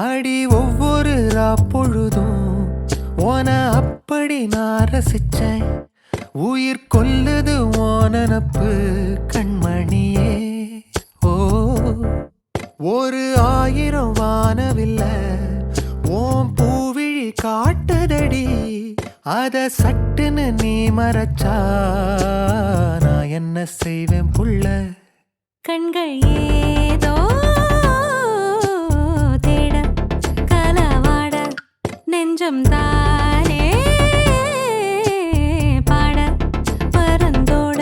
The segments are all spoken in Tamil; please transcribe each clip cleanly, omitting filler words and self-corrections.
அடி ஒவ்வொரு பொழுதும் ஓன அப்படி நான் ரசிச்சேன். உயிர் கொல்லுது ஓனப்பு கண்மணியே. ஓ ஒரு 1000 வானவில்ல ஓம் பூவிழி காட்டுதடி. அத சட்டுன்னு நீ மறைச்சா நான் என்ன செய்வேன் புள்ள. கண்கள் ஏதோ தேட கலவாட நெஞ்சம் தானே பாட பரந்தோட.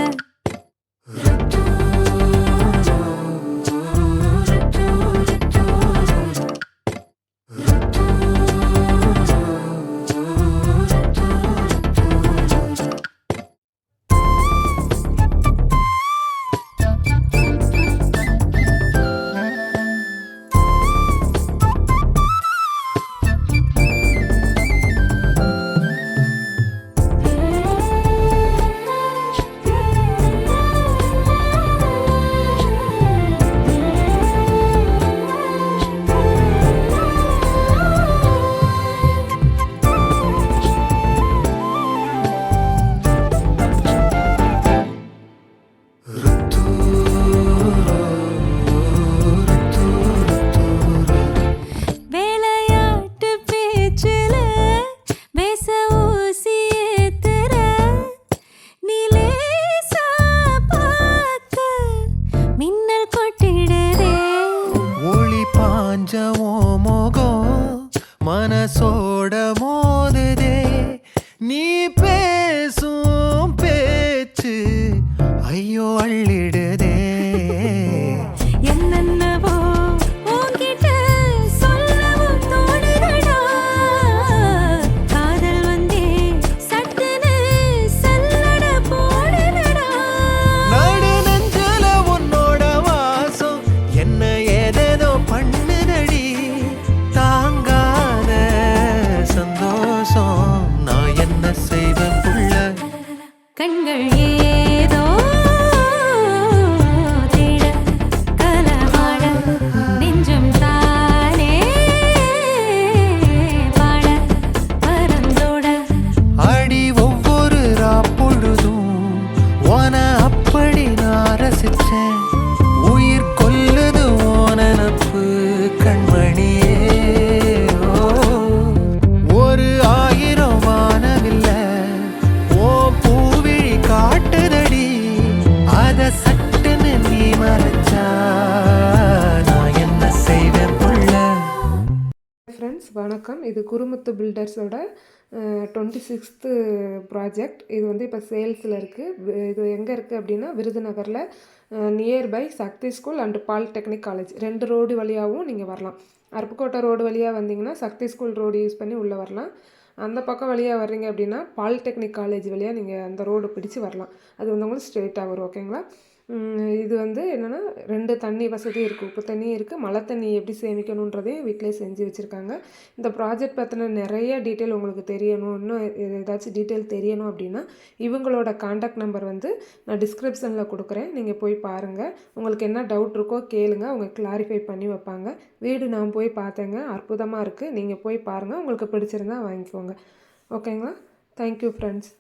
வேலையாட்டு பேச்சுல வேச ஊசி ஏத்துற நீலேசா பார்க்க மின்னல் கொட்டிடுதே. ஒளி பாஞ்சமோ மோகம் மனசோட மோதுதே. நீ பேசும் பேச்சு ஐயோ அள்ளிடுதே. என்னென்னவோ உன்கிட்ட சொல்லவும் தோணுதடா. காதல் வந்தே சட்டுன்னு சல்லட போடுதடா. நடு நெஞ்சல உன்னோட வாசம் என்ன ஏதேதோ பண்ணுதடி. தாங்காத சந்தோஷம் நான் என்ன செய்வேன் புள்ள. கண்கள் ஏதோ தேட கலவாட நெஞ்சம் தானே பாட பரந்தோட. அடி ஒவ்வொரு பொழுதும் ஓன அப்படி நான் ரசிச்சேன். உயிர் கொல்லுது ஓனப்பு கண்மணியே. ஓ ஒரு 1000 வானவில்ல ஓ பூவிழி காட்டுதடி. அத சட்டுன்னு நீ மறைச்சா நான் என்ன செய்வேன் புள்ள. ஃப்ரெண்ட்ஸ் வணக்கம். இது குருமுத்து பில்டர்ஸோட 26th ப்ராஜெக்ட். இது வந்து இப்போ சேல்ஸில் இருக்குது. இது எங்கே இருக்குது அப்படின்னா விருதுநகரில் nearby Sakthi school and polytechnic college 2 road வழியாகவும் நீங்கள் வரலாம். அருப்புக்கோட்டை ரோடு வழியாக வந்தீங்கன்னா சக்தி ஸ்கூல் ரோடு யூஸ் பண்ணி உள்ளே வரலாம். அந்த பக்கம் வழியாக வர்றீங்க அப்படின்னா பாலிடெக்னிக் காலேஜ் வழியாக நீங்கள் அந்த ரோடு பிடிச்சி வரலாம். அது வந்து உங்களுக்கு ஸ்ட்ரெயிட்டாக வரும். ஓகேங்களா? இது வந்து என்னென்னா 2 தண்ணி வசதி இருக்குது. உப்பு தண்ணி இருக்குது. மழை தண்ணி எப்படி சேமிக்கணுன்றதையும் வீட்டிலே செஞ்சு வச்சுருக்காங்க. இந்த ப்ராஜெக்ட் பற்றின நிறைய டீட்டெயில் உங்களுக்கு தெரியணும், இன்னும் ஏதாச்சும் டீட்டெயில் தெரியணும் அப்படின்னா இவங்களோட காண்டாக்ட் நம்பர் வந்து நான் டிஸ்கிரிப்ஷனில் கொடுக்குறேன். நீங்கள் போய் பாருங்கள். உங்களுக்கு என்ன டவுட் இருக்கோ கேளுங்க. அவங்க கிளாரிஃபை பண்ணி வைப்பாங்க. வீடு நான் போய் பார்த்தேங்க, அற்புதமாக இருக்குது. நீங்கள் போய் பாருங்கள். உங்களுக்கு பிடிச்சிருந்தா வாங்கிக்கோங்க. ஓகேங்களா? Thank you friends.